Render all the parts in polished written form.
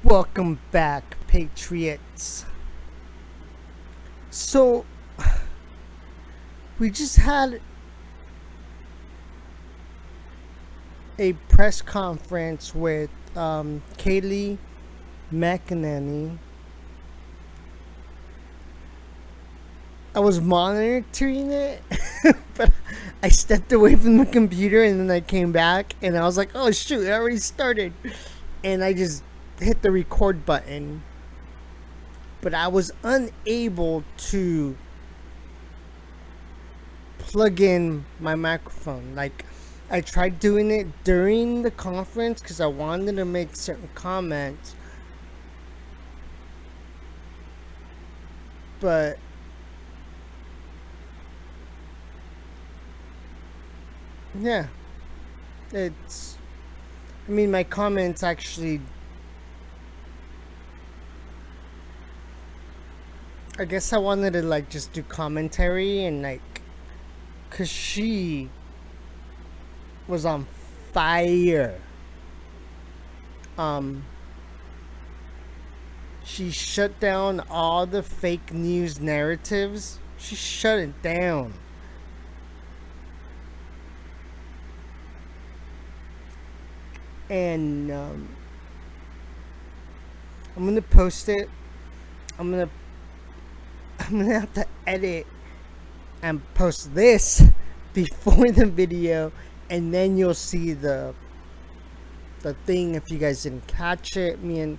Welcome back, Patriots. So, we just had a press conference with Kayleigh McEnany. I was monitoring it, but I stepped away from the computer and then I came back and I was like, oh shoot, it already started. And I just hit the record button, but I was unable to plug in my microphone. Like, I tried doing it during the conference because I wanted to make certain comments, but yeah, my comments actually, I guess I wanted to like just do commentary and like, cause she was on fire. She shut down all the fake news narratives. She shut it down. And I'm gonna post it. I'm gonna have to edit and post this before the video, and then you'll see the thing if you guys didn't catch it. You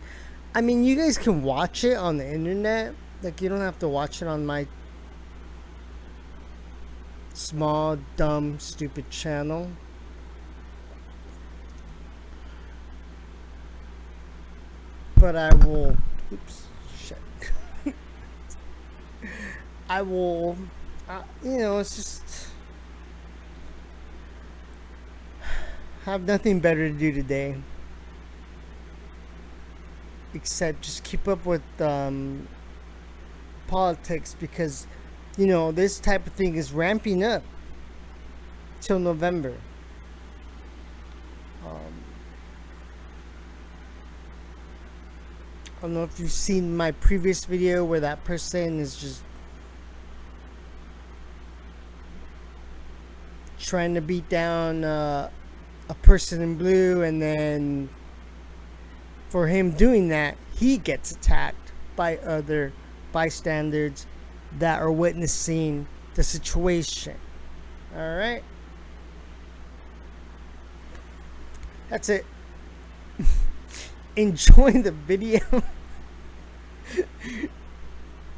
guys can watch it on the internet. Like, you don't have to watch it on my small, dumb, stupid channel. But I will. Oops, shit. I will. It's just. Have nothing better to do today. Except just keep up with politics, because, this type of thing is ramping up till November. I don't know if you've seen my previous video where that person is just trying to beat down a person in blue, and then for him doing that, he gets attacked by other bystanders that are witnessing the situation. Alright? That's it. Enjoy the video.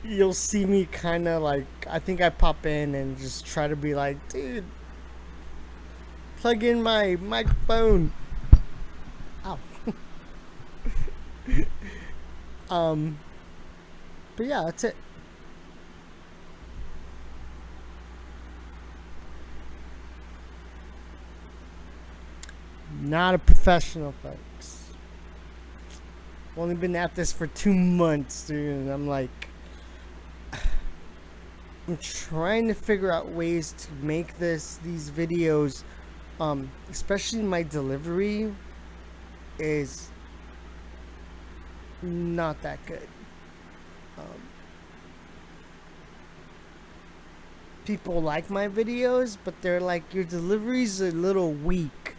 You'll see me kind of like, I think I pop in and just try to be like, dude, plug in my microphone. Ow. But yeah, that's it. Not a professional, folks. Only been at this for 2 months, dude, and I'm like, I'm trying to figure out ways to make these videos, especially my delivery is not that good. People like my videos, but they're like, your delivery's a little weak.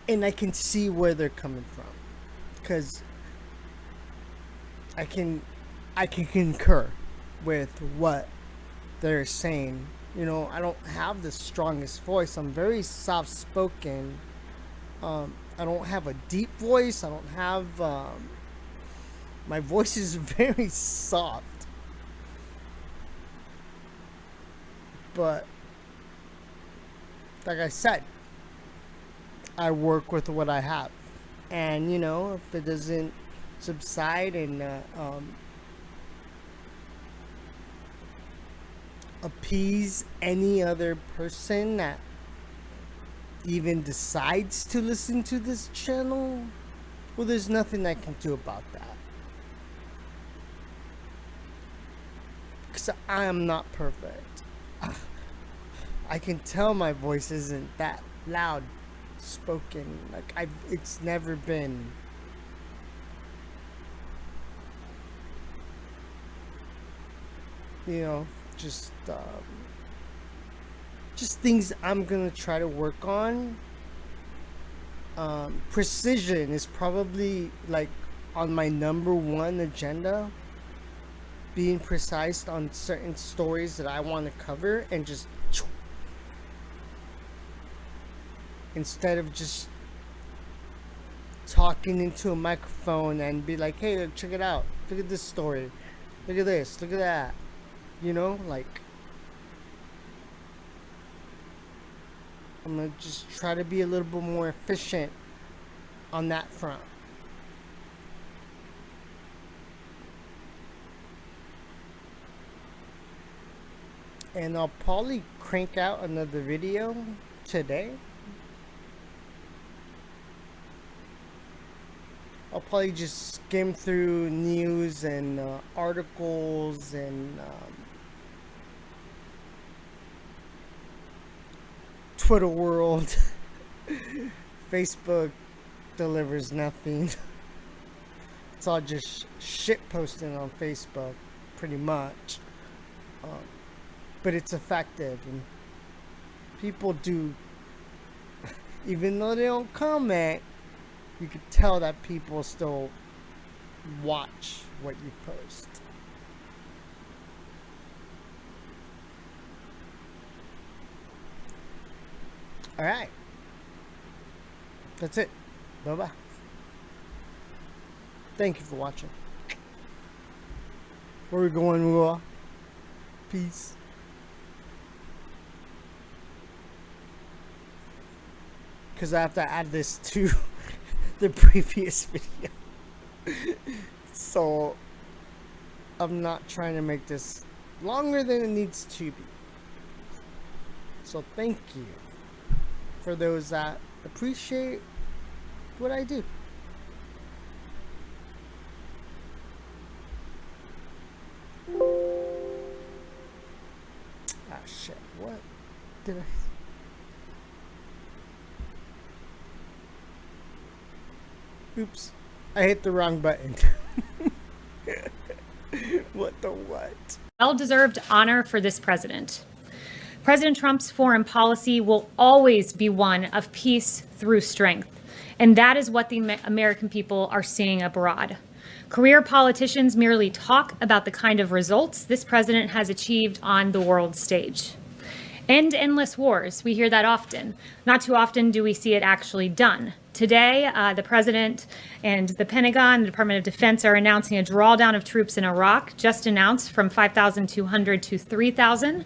And I can see where they're coming from, because I can concur with what they're saying. I don't have the strongest voice. I'm very soft spoken. I don't have a deep voice. I don't have my voice is very soft. But like I said, I work with what I have. And if it doesn't subside and appease any other person that even decides to listen to this channel, well, there's nothing I can do about that. Because I am not perfect. I can tell my voice isn't that loud spoken. Like, it's never been You know, just things I'm gonna try to work on. Precision is probably like on my number one agenda. Being precise on certain stories that I want to cover, and just instead of just talking into a microphone and be like, hey, look, check it out, look at this story, look at this, look at that, you know, like I'm gonna just try to be a little bit more efficient on that front. And I'll probably crank out another video today. I'll probably just skim through news and articles and Twitter world. Facebook delivers nothing. It's all just shit posting on Facebook, pretty much. But it's effective, and people do, even though they don't comment, you can tell that people still watch what you post. Alright. That's it. Bye-bye. Thank you for watching. Where we going, Raw? Peace. Because I have to add this to the previous video. So I'm not trying to make this longer than it needs to be. So thank you for those that appreciate what I do. Ah, shit. What did I... Oops, I hit the wrong button. What the what? Well-deserved honor for this president. President Trump's foreign policy will always be one of peace through strength, and that is what the American people are seeing abroad. Career politicians merely talk about the kind of results this president has achieved on the world stage. End endless wars, we hear that often. Not too often do we see it actually done. Today, the president and the Pentagon, the Department of Defense, are announcing a drawdown of troops in Iraq, just announced, from 5,200 to 3,000.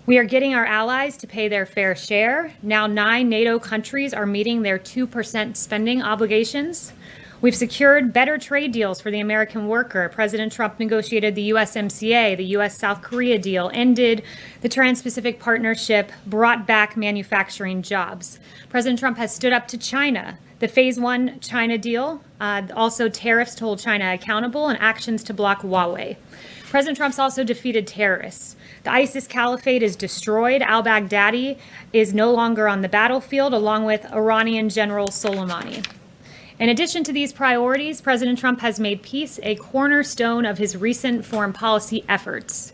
We are getting our allies to pay their fair share. Now 9 NATO countries are meeting their 2% spending obligations. We've secured better trade deals for the American worker. President Trump negotiated the USMCA, the US-South Korea deal, ended the Trans-Pacific Partnership, brought back manufacturing jobs. President Trump has stood up to China. The Phase 1 China deal, also tariffs to hold China accountable, and actions to block Huawei. President Trump's also defeated terrorists. The ISIS caliphate is destroyed. Al-Baghdadi is no longer on the battlefield, along with Iranian General Soleimani. In addition to these priorities, President Trump has made peace a cornerstone of his recent foreign policy efforts.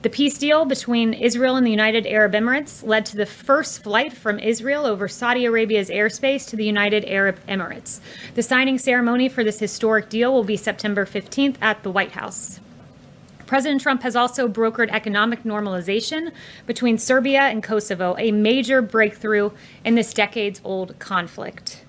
The peace deal between Israel and the United Arab Emirates led to the first flight from Israel over Saudi Arabia's airspace to the United Arab Emirates. The signing ceremony for this historic deal will be September 15th at the White House. President Trump has also brokered economic normalization between Serbia and Kosovo, a major breakthrough in this decades-old conflict.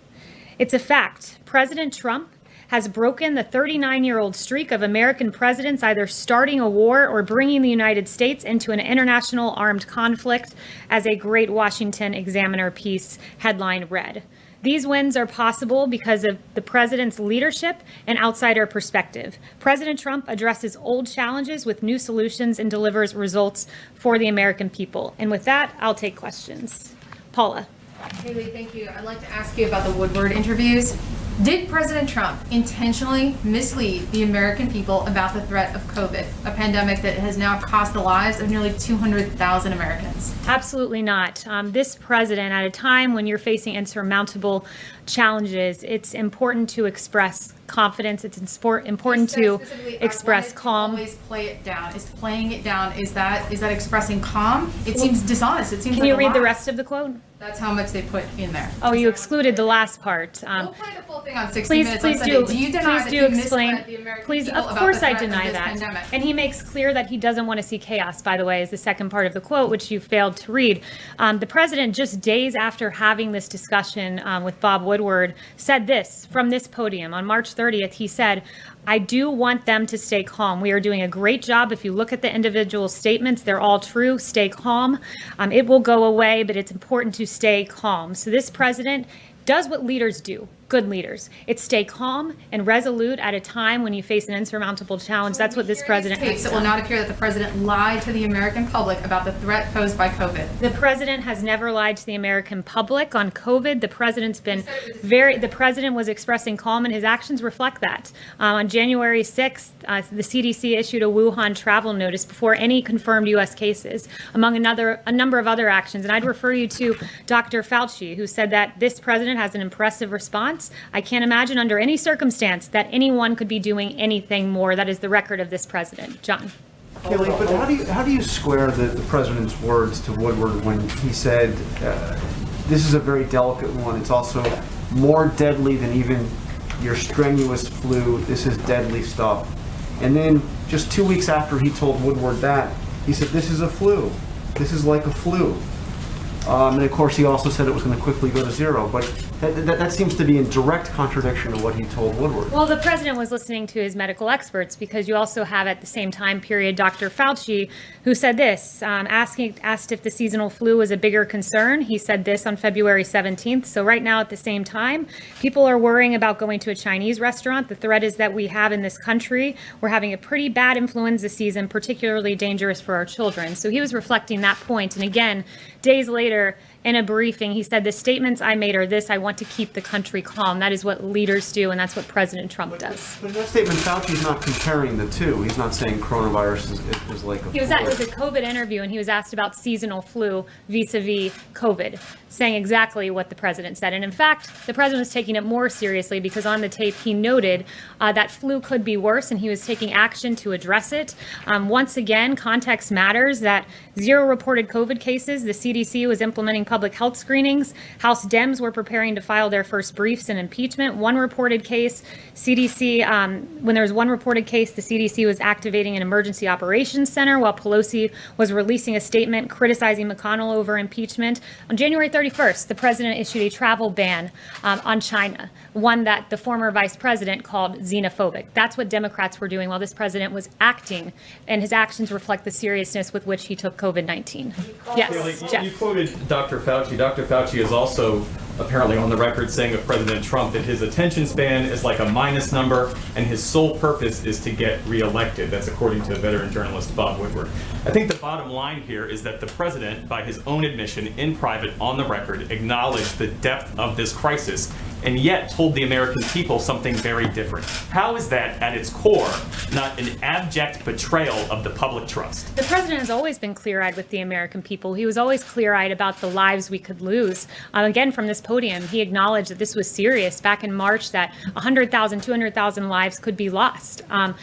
It's a fact. President Trump has broken the 39-year-old streak of American presidents either starting a war or bringing the United States into an international armed conflict, as a Great Washington Examiner piece headline read. These wins are possible because of the president's leadership and outsider perspective. President Trump addresses old challenges with new solutions and delivers results for the American people. And with that, I'll take questions. Paula. Kayleigh, thank you. I'd like to ask you about the Woodward interviews. Did President Trump intentionally mislead the American people about the threat of COVID, a pandemic that has now cost the lives of nearly 200,000 Americans? Absolutely not. This president, at a time when you're facing insurmountable challenges, it's important to express confidence. It's important to express calm. Always play it down. Is playing it down, is that expressing calm? It seems dishonest. It seems Can like you a read the lie. rest of the quote? That's how much they put in there. Oh, you excluded the last part. We'll play the full thing on 60 Please Minutes on do. Sunday. Do you deny Please that do you explain. misled the American Please, people of about course the I threat of deny this that. pandemic? And he makes clear that he doesn't want to see chaos, by the way, is the second part of the quote, which you failed to read. The president, just days after having this discussion with Bob Woodward, said this from this podium. On March 30th, he said, I do want them to stay calm. We are doing a great job. If you look at the individual statements, they're all true. Stay calm. It will go away, but it's important to stay calm. So this president does what leaders do, good leaders. It's stay calm and resolute at a time when you face an insurmountable challenge. That's what this president has It will done. not appear that the president lied to the American public about the threat posed by COVID. The president has never lied to the American public on COVID. The president was expressing calm, and his actions reflect that. On January 6th, the CDC issued a Wuhan travel notice before any confirmed U.S. cases, among a number of other actions. And I'd refer you to Dr. Fauci, who said that this president has an impressive response. I can't imagine under any circumstance that anyone could be doing anything more. That is the record of this president. John. Kayleigh, but how do you square the president's words to Woodward when he said, this is a very delicate one, it's also more deadly than even your strenuous flu, this is deadly stuff. And then just 2 weeks after he told Woodward that, he said, this is a flu, this is like a flu. And of course, he also said it was going to quickly go to zero. But that seems to be in direct contradiction to what he told Woodward. Well, the president was listening to his medical experts, because you also have at the same time period Dr. Fauci, who said this, asked if the seasonal flu was a bigger concern. He said this on February 17th. So right now at the same time, people are worrying about going to a Chinese restaurant. The threat is that we have in this country, we're having a pretty bad influenza season, particularly dangerous for our children. So he was reflecting that point. And again, days later, in a briefing, he said, the statements I made are this: I want to keep the country calm. That is what leaders do, and that's what President Trump does. But in that statement, Fauci's not comparing the two. He's not saying coronavirus is like a flu. It was a COVID interview, and he was asked about seasonal flu vis-a-vis COVID, saying exactly what the president said. And in fact, the president was taking it more seriously, because on the tape he noted that flu could be worse, and he was taking action to address it. Once again, context matters. That 0 reported COVID cases. The CDC was implementing public health screenings. House Dems were preparing to file their first briefs in impeachment. 1 reported case, CDC, when there was 1 reported case, the CDC was activating an emergency operations center while Pelosi was releasing a statement criticizing McConnell over impeachment. On January 31st, the president issued a travel ban on China, one that the former vice president called xenophobic. That's what Democrats were doing while this president was acting, and his actions reflect the seriousness with which he took COVID-19. Yes, Kayleigh, Jeff. you quoted Dr. Fauci. Dr. Fauci is also apparently on the record saying of President Trump that his attention span is like a minus number and his sole purpose is to get reelected. That's according to veteran journalist Bob Woodward. I think the bottom line here is that the president, by his own admission in private on the record, acknowledged the depth of this crisis and yet told the American people something very different. How is that, at its core, not an abject betrayal of the public trust? The president has always been clear-eyed with the American people. He was always clear-eyed about the lives we could lose. Again, from this podium, he acknowledged that this was serious back in March, that 100,000, 200,000 lives could be lost. And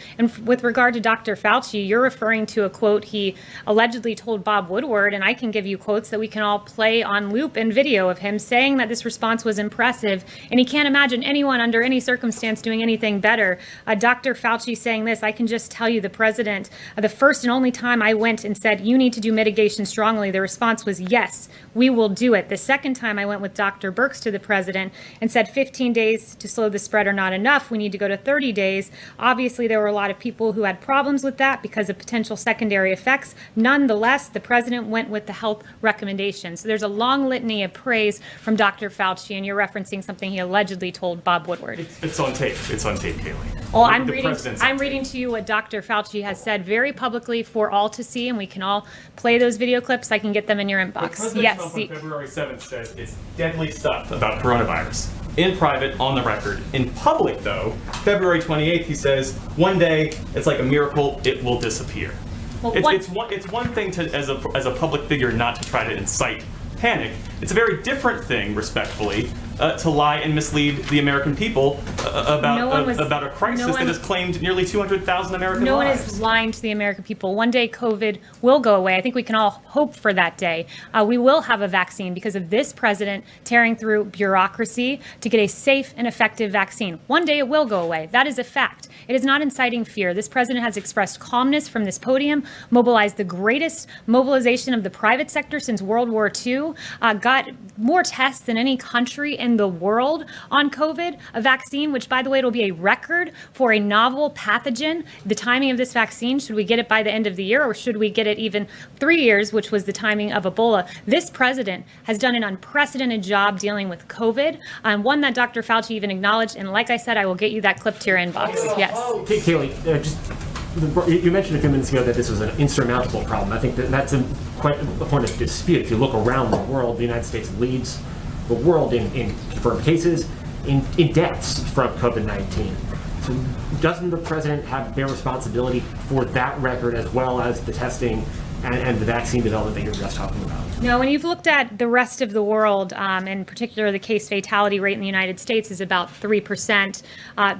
with regard to Dr. Fauci, you're referring to a quote he allegedly told Bob Woodward, and I can give you quotes that we can all play on loop and video of him saying that this response was impressive, and he can't imagine anyone under any circumstance doing anything better. Dr. Fauci saying this: I can just tell you, the president, the first and only time I went and said, you need to do mitigation strongly, the response was, yes, we will do it. The second time I went with Dr. Birx to the president and said 15 days to slow the spread are not enough, we need to go to 30 days. Obviously, there were a lot of people who had problems with that because of potential secondary effects. Nonetheless, the president went with the health recommendations. So there's a long litany of praise from Dr. Fauci, and you're referencing something he allegedly told Bob Woodward. It's on tape. It's on tape, Kayleigh. Well, I'm The reading to you what Dr. Fauci has said very publicly for all to see, and we can all play those video clips. I can get them in your inbox. President Trump on February 7th says it's deadly stuff about coronavirus. In private, on the record. In public, though, February 28th, he says, one day, it's like a miracle, it will disappear. Well, It's one thing to, as a public figure, not to try to incite panic. It's a very different thing, respectfully, to lie and mislead the American people about a crisis that has claimed nearly 200,000 American No one lives. is lying to the American people. One day COVID will go away. I think we can all hope for that day. We will have a vaccine because of this president tearing through bureaucracy to get a safe and effective vaccine. One day it will go away. That is a fact. It is not inciting fear. This president has expressed calmness from this podium, mobilized the greatest mobilization of the private sector since World War II, got more tests than any country in the world on COVID, a vaccine, which, by the way, it'll be a record for a novel pathogen. The timing of this vaccine, should we get it by the end of the year or should we get it even 3 years, which was the timing of Ebola? This president has done an unprecedented job dealing with COVID, one that Dr. Fauci even acknowledged. And like I said, I will get you that clip to your inbox. Yes. Kayleigh, you mentioned a few minutes ago that this was an insurmountable problem. I think that's quite a point of dispute. If you look around the world, the United States leads the world in confirmed cases, in deaths from COVID-19. So doesn't the president have responsibility for that record as well as the testing and the vaccine development that you're just talking about? No, when you've looked at the rest of the world, in particular, the case fatality rate in the United States is about 3%.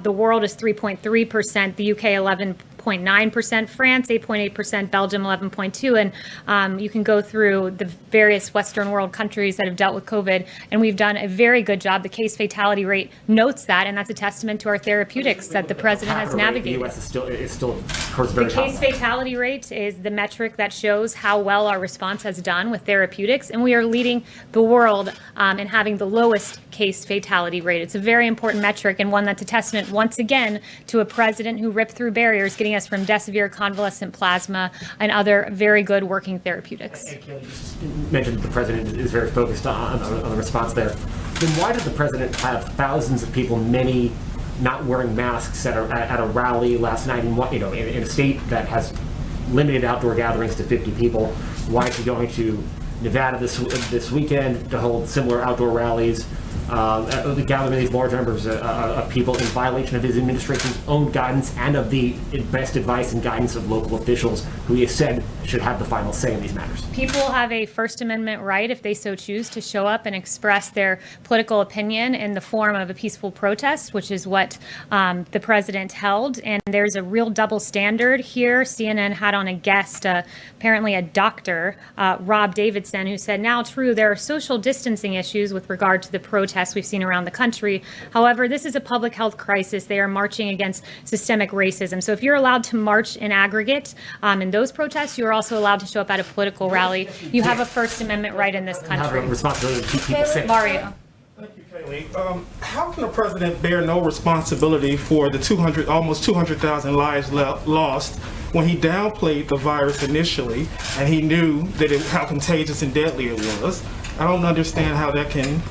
The world is 3.3%. The UK 11.9%, France 8.8%, Belgium 11.2%, and you can go through the various Western world countries that have dealt with COVID, and we've done a very good job. The case fatality rate notes that, and that's a testament to our therapeutics that the president has navigated. The U.S. is still of course, very The case fatality rate is the metric that shows how well our response has done with therapeutics, and we are leading the world in having the lowest case fatality rate. It's a very important metric and one that's a testament, once again, to a president who ripped through barriers, getting us from remdesivir, convalescent plasma, and other very good working therapeutics. You mentioned the president is very focused on the response there. Then why did the president have thousands of people, many not wearing masks at a rally last night in a state that has limited outdoor gatherings to 50 people? Why is he going to Nevada this weekend to hold similar outdoor rallies, gathering these large numbers of people in violation of his administration's own guidance and of the best advice and guidance of local officials who he has said should have the final say in these matters? People have a First Amendment right, if they so choose, to show up and express their political opinion in the form of a peaceful protest, which is what the president held. And there's a real double standard here. CNN had on a guest, apparently a doctor, Rob Davidson, who said, now true, there are social distancing issues with regard to the protests we've seen around the country. However, this is a public health crisis. They are marching against systemic racism. So if you're allowed to march in aggregate in those protests, you are also allowed to show up at a political rally. You have a First Amendment right in this country. Have a responsibility to keep people safe. Mario. Thank you, Kayleigh. How can the president bear no responsibility for the almost 200,000 lives lost when he downplayed the virus initially and he knew how contagious and deadly it was? I don't understand how that can.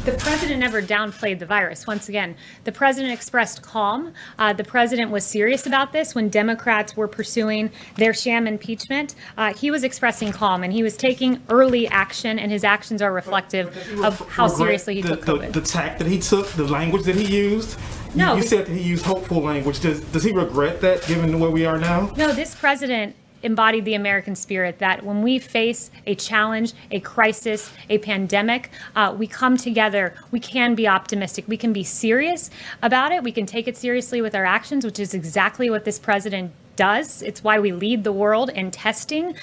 The president never downplayed the virus. Once again, the president expressed calm. The president was serious about this when Democrats were pursuing their sham impeachment. He was expressing calm, and he was taking early action, and his actions are reflective of how seriously he took COVID. The tact that he took, the language that he used? No. You said that he used hopeful language. Does he regret that, given where we are now? No, this president embodied the American spirit that when we face a challenge, a crisis, a pandemic, we come together. We can be optimistic. We can be serious about it. We can take it seriously with our actions, which is exactly what this president does. It's why we lead the world in testing,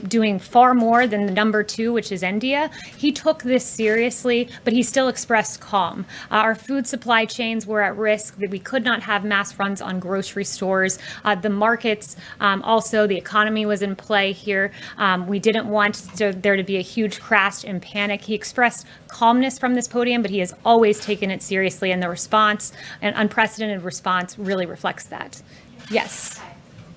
doing far more than the number 2, which is India. He took this seriously, but he still expressed calm. Our food supply chains were at risk, that we could not have mass runs on grocery stores. The markets, also the economy was in play here. We didn't want there to be a huge crash and panic. He expressed calmness from this podium, but he has always taken it seriously, and the response, an unprecedented response, really reflects that. Yes.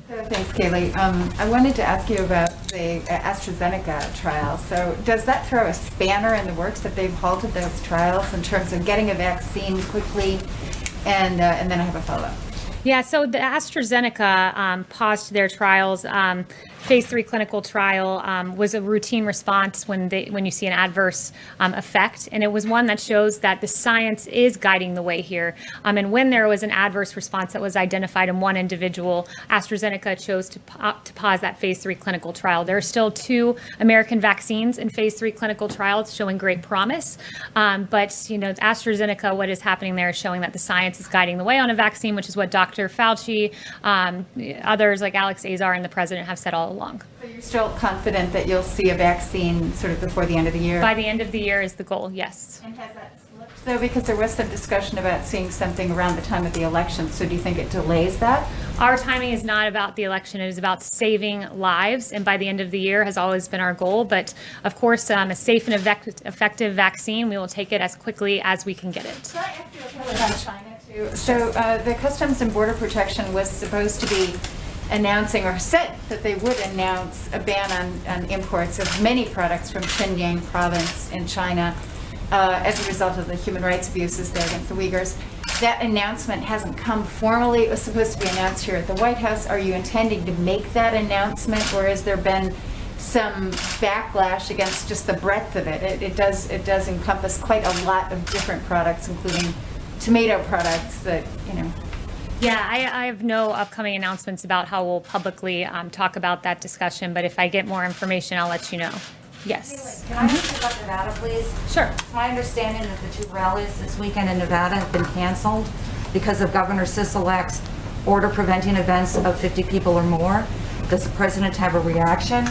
Thanks, Kayleigh. I wanted to ask you about the AstraZeneca trial. So does that throw a spanner in the works that they've halted those trials in terms of getting a vaccine quickly? And then I have a follow-up. Yeah, so the AstraZeneca paused their trials phase 3 clinical trial was a routine response when you see an adverse effect, and it was one that shows that the science is guiding the way here. And when there was an adverse response that was identified in one individual, AstraZeneca chose to pause that phase 3 clinical trial. There are still 2 American vaccines in phase 3 clinical trials showing great promise, but AstraZeneca, what is happening there is showing that the science is guiding the way on a vaccine, which is what Dr. Fauci, others like Alex Azar and the president have said all along. So you're still confident that you'll see a vaccine sort of before the end of the year? By the end of the year is the goal, yes. And has that slipped, though, because there was some discussion about seeing something around the time of the election, so do you think it delays that? Our timing is not about the election, it is about saving lives, and by the end of the year has always been our goal, but of course, a safe and effective vaccine, we will take it as quickly as we can get it. Can I ask you a question about China, too? So the Customs and Border Protection was supposed to be announcing, or said that they would announce, a ban on imports of many products from Xinjiang province in China as a result of the human rights abuses there against the Uyghurs. That announcement hasn't come formally. It was supposed to be announced here at the White House. Are you intending to make that announcement, or has there been some backlash against just the breadth of it? It does encompass quite a lot of different products, including tomato products that, Yeah, I have no upcoming announcements about how we'll publicly talk about that discussion, but if I get more information, I'll let you know. Yes. Can I ask you about Nevada, please? Sure. It's my understanding that the 2 rallies this weekend in Nevada have been canceled because of Governor Sisolak's order preventing events of 50 people or more. Does the president have a reaction?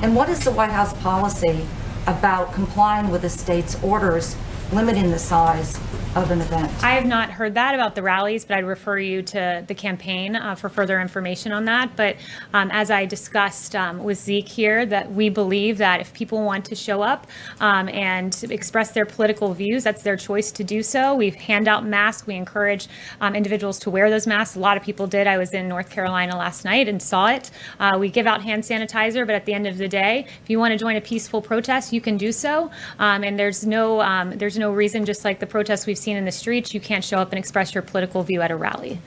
And what is the White House policy about complying with the state's orders limiting the size of an event? I have not heard that about the rallies, but I'd refer you to the campaign for further information on that. But as I discussed with Zeke here, that we believe that if people want to show up and express their political views, that's their choice to do so. We hand out masks. We encourage individuals to wear those masks. A lot of people did. I was in North Carolina last night and saw it. We give out hand sanitizer, but at the end of the day, if you want to join a peaceful protest, you can do so. And there's no reason, just like the protests we've seen in the streets, you can't show up and express your political view at a rally.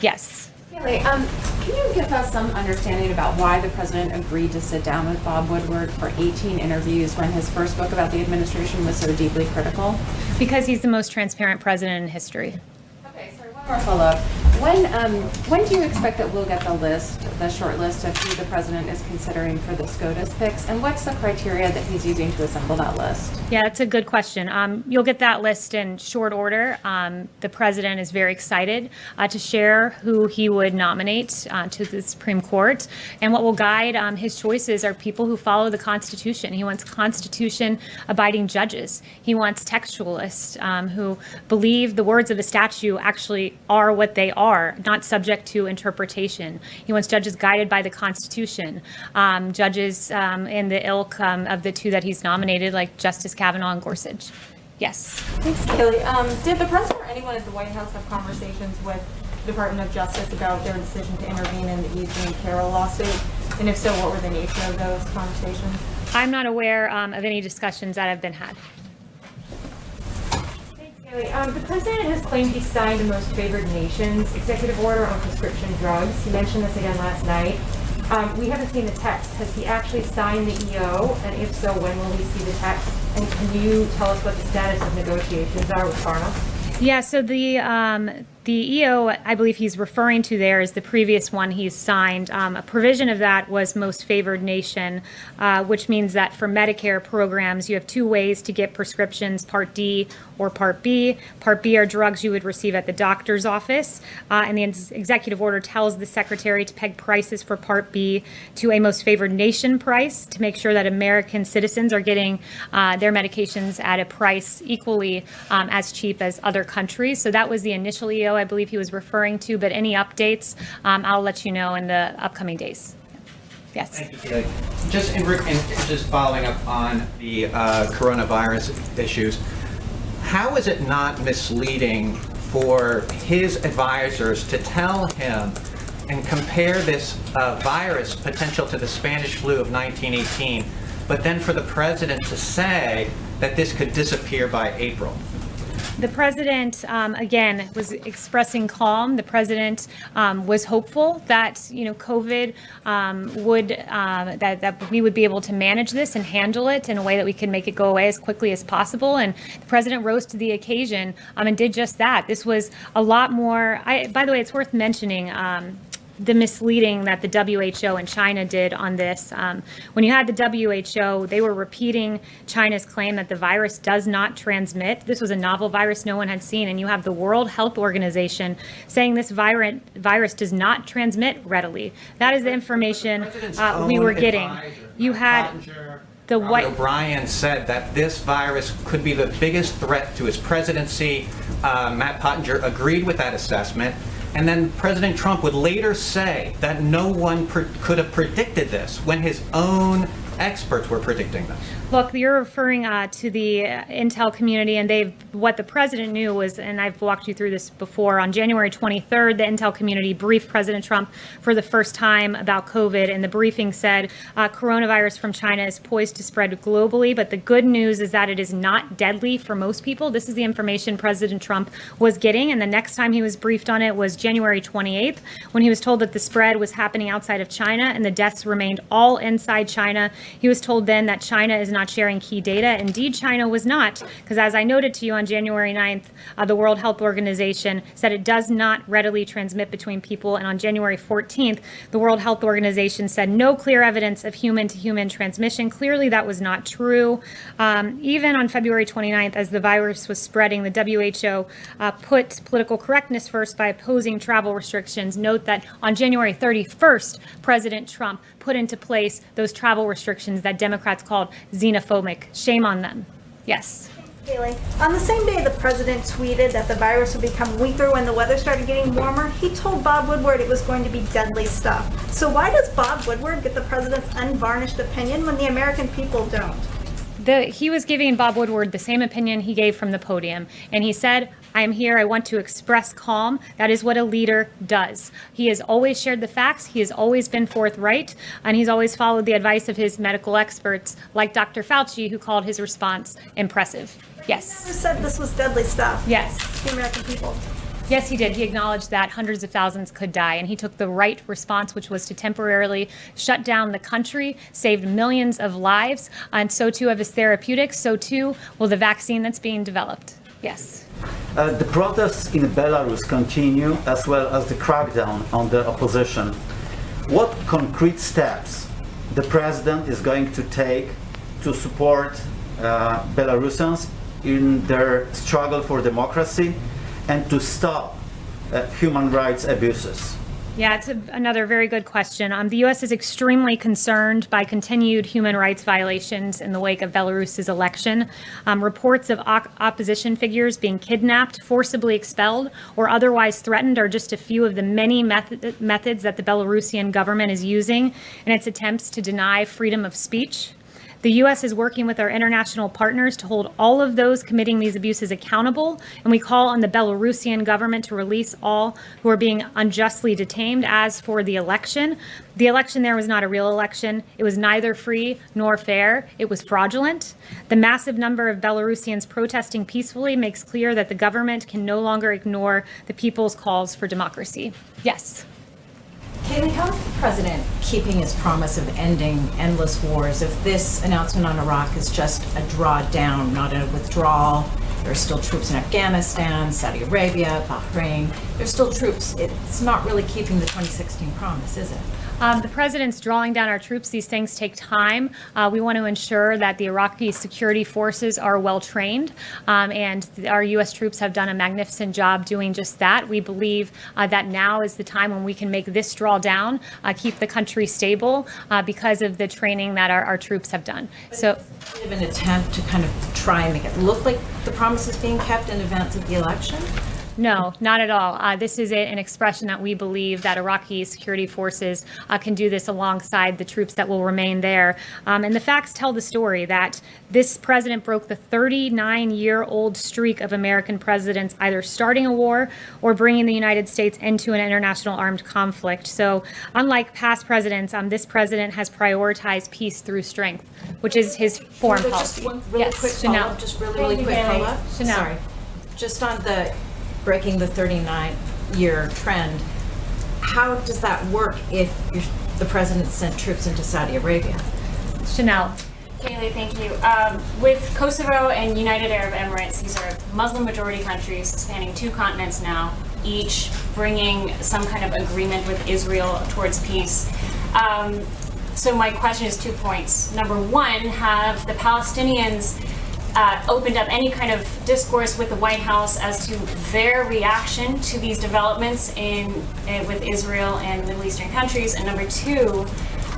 Yes. Kayleigh, can you give us some understanding about why the president agreed to sit down with Bob Woodward for 18 interviews when his first book about the administration was so deeply critical? Because he's the most transparent president in history. Okay, sorry, one more follow-up. When do you expect that we'll get the short list of who the president is considering for the SCOTUS picks, and what's the criteria that he's using to assemble that list? Yeah, that's a good question. You'll get that list in short order. The president is very excited to share who he would nominate to the Supreme Court, and what will guide his choices are people who follow the Constitution. He wants Constitution-abiding judges. He wants textualists who believe the words of the statute actually are what they are, not subject to interpretation. He wants judges guided by the Constitution, judges in the ilk of the 2 that he's nominated, like Justice Kavanaugh and Gorsuch. Yes. Thanks, Kayleigh. Did the president or anyone at the White House have conversations with the Department of Justice about their decision to intervene in the Eugene and Carroll lawsuit? And if so, what were the nature of those conversations? I'm not aware of any discussions that have been had. The president has claimed he signed the Most Favored Nations executive order on prescription drugs. He mentioned this again last night. We haven't seen the text. Has he actually signed the EO? And if so, when will we see the text? And can you tell us what the status of negotiations are with pharma? Yeah, so the EO, I believe he's referring to there is the previous one he's signed. A provision of that was Most Favored Nation, which means that for Medicare programs, you have 2 ways to get prescriptions, Part D or Part B. Part B are drugs you would receive at the doctor's office, and the executive order tells the secretary to peg prices for Part B to a Most Favored Nation price to make sure that American citizens are getting their medications at a price equally as cheap as other countries. So that was the initial EO I believe he was referring to, but any updates, I'll let you know in the upcoming days. Yes. Thank you, Kayleigh. Just following up on the coronavirus issues, how is it not misleading for his advisors to tell him and compare this virus potential to the Spanish flu of 1918, but then for the president to say that this could disappear by April? The president, again, was expressing calm. The president was hopeful that, COVID that we would be able to manage this and handle it in a way that we can make it go away as quickly as possible. And the president rose to the occasion and did just that. This was a lot more. By the way, it's worth mentioning the misleading that the WHO and China did on this. When you had the WHO, they were repeating China's claim that the virus does not transmit. This was a novel virus no one had seen. And you have the World Health Organization saying this virus does not transmit readily. That is the information we were getting. You had the Robert O'Brien said that this virus could be the biggest threat to his presidency. Matt Pottinger agreed with that assessment. And then President Trump would later say that no one could have predicted this when his own experts were predicting this. Look, you're referring to the intel community, and what the president knew was, and I've walked you through this before, on January 23rd, the intel community briefed President Trump for the first time about COVID, and the briefing said coronavirus from China is poised to spread globally, but the good news is that it is not deadly for most people. This is the information President Trump was getting, and the next time he was briefed on it was January 28th, when he was told that the spread was happening outside of China and the deaths remained all inside China. He was told then that China is not sharing key data. Indeed, China was not, because as I noted to you on January 9th, the World Health Organization said it does not readily transmit between people. And on January 14th, the World Health Organization said no clear evidence of human-to-human transmission. Clearly, that was not true. Even on February 29th, as the virus was spreading, the WHO put political correctness first by opposing travel restrictions. Note that on January 31st, President Trump put into place those travel restrictions that Democrats called xenophobic. Shame on them. Yes. Kayleigh, on the same day the president tweeted that the virus would become weaker when the weather started getting warmer, he told Bob Woodward it was going to be deadly stuff. So why does Bob Woodward get the president's unvarnished opinion when the American people don't? He was giving Bob Woodward the same opinion he gave from the podium. And he said, I am here. I want to express calm. That is what a leader does. He has always shared the facts. He has always been forthright. And he's always followed the advice of his medical experts, like Dr. Fauci, who called his response impressive. Yes. He never said this was deadly stuff. Yes. The American people. Yes, he did. He acknowledged that hundreds of thousands could die, and he took the right response, which was to temporarily shut down the country, saved millions of lives, and so too of his therapeutics, so too will the vaccine that's being developed. Yes. The protests in Belarus continue, as well as the crackdown on the opposition. What concrete steps the president is going to take to support Belarusians in their struggle for democracy and to stop human rights abuses? Yeah, it's another very good question. The U.S. is extremely concerned by continued human rights violations in the wake of Belarus's election. Reports of opposition figures being kidnapped, forcibly expelled, or otherwise threatened are just a few of the many methods that the Belarusian government is using in its attempts to deny freedom of speech. The U.S. is working with our international partners to hold all of those committing these abuses accountable, and we call on the Belarusian government to release all who are being unjustly detained. As for the election there was not a real election. It was neither free nor fair. It was fraudulent. The massive number of Belarusians protesting peacefully makes clear that the government can no longer ignore the people's calls for democracy. Yes. Kayleigh, how is the president keeping his promise of ending endless wars if this announcement on Iraq is just a drawdown, not a withdrawal? There are still troops in Afghanistan, Saudi Arabia, Bahrain. There's still troops. It's not really keeping the 2016 promise, is it? The president's drawing down our troops. These things take time. We want to ensure that the Iraqi security forces are well trained, and our U.S. troops have done a magnificent job doing just that. We believe that now is the time when we can make this drawdown, keep the country stable because of the training that our troops have done. So, of an attempt to kind of try and make it look like the promise is being kept in advance of the election? No, not at all. This is an expression that we believe that Iraqi security forces can do this alongside the troops that will remain there. And the facts tell the story that this president broke the 39-year-old streak of American presidents either starting a war or bringing the United States into an international armed conflict. So unlike past presidents, this president has prioritized peace through strength, which is his foreign policy. Just one really quick follow-up. Just really quick follow-up. Chanel. Sorry. just on the breaking the 39-year trend, how does that work if the president sent troops into Saudi Arabia? Chanel. Kayleigh, thank you. With Kosovo and United Arab Emirates, these are Muslim-majority countries spanning 2 continents now, each bringing some kind of agreement with Israel towards peace. So my question is 2 points. Number one, have the Palestinians opened up any kind of discourse with the White House as to their reaction to these developments with Israel and Middle Eastern countries? And number two,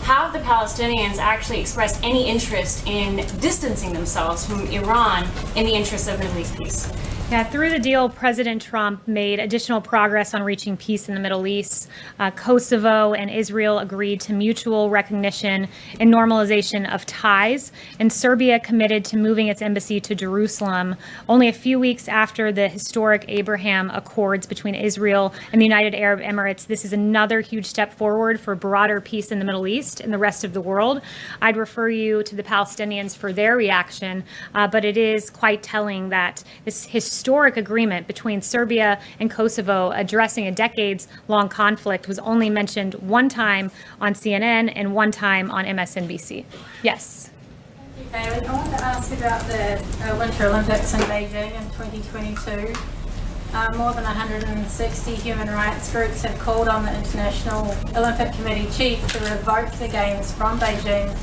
have the Palestinians actually expressed any interest in distancing themselves from Iran in the interest of Middle East peace? Yeah, through the deal, President Trump made additional progress on reaching peace in the Middle East. Kosovo and Israel agreed to mutual recognition and normalization of ties, and Serbia committed to moving its embassy to Jerusalem only a few weeks after the historic Abraham Accords between Israel and the United Arab Emirates. This is another huge step forward for broader peace in the Middle East and the rest of the world. I'd refer you to the Palestinians for their reaction, but it is quite telling that this historic agreement between Serbia and Kosovo addressing a decades-long conflict was only mentioned one time on CNN and one time on MSNBC. Yes. Thank you, Kayleigh. I wanted to ask about the Winter Olympics in Beijing in 2022. More than 160 human rights groups have called on the International Olympic Committee chief to revoke the Games from Beijing.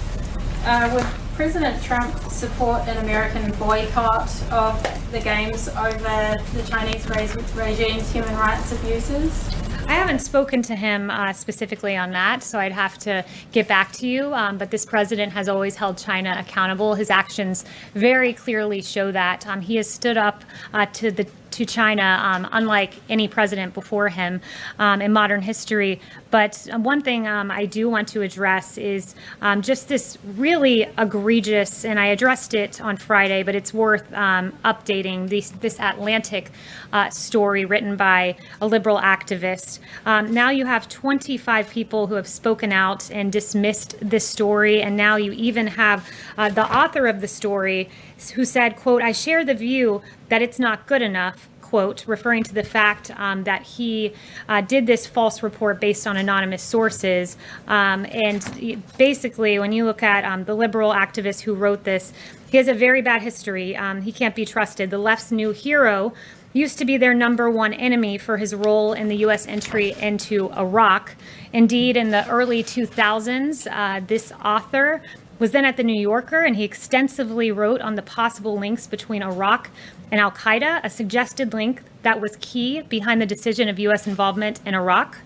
Would President Trump support an American boycott of the Games over the Chinese regime's human rights abuses? I haven't spoken to him specifically on that, so I'd have to get back to you. But this president has always held China accountable. His actions very clearly show that. He has stood up to China, unlike any president before him in modern history. But one thing I do want to address is just this really egregious, and I addressed it on Friday, but it's worth updating this Atlantic story written by a liberal activist. Now you have 25 people who have spoken out and dismissed this story, and now you even have the author of the story who said, quote, "I share the view that it's not good enough," quote, referring to the fact that he did this false report based on anonymous sources. And basically, when you look at the liberal activist who wrote this, he has a very bad history. He can't be trusted. The left's new hero used to be their number one enemy for his role in the U.S. entry into Iraq. Indeed, in the early 2000s, this author was then at the New Yorker, and he extensively wrote on the possible links between Iraq and al-Qaeda, a suggested link that was key behind the decision of U.S. involvement in Iraq.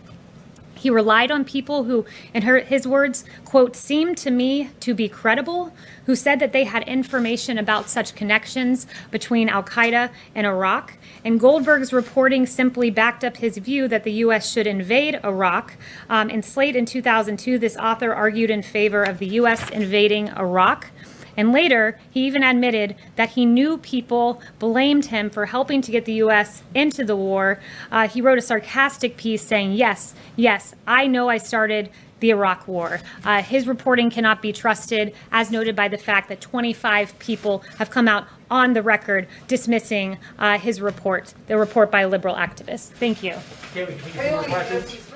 He relied on people who, in his words, quote, "seemed to me to be credible," who said that they had information about such connections between al-Qaeda and Iraq. And Goldberg's reporting simply backed up his view that the U.S. should invade Iraq. In Slate in 2002, this author argued in favor of the U.S. invading Iraq. And later, he even admitted that he knew people blamed him for helping to get the U.S. into the war. He wrote a sarcastic piece saying, yes, I know I started the Iraq War. His reporting cannot be trusted, as noted by the fact that 25 people have come out on the record dismissing his report, the report by a liberal activist. Thank you. Kayleigh, can we get some more questions?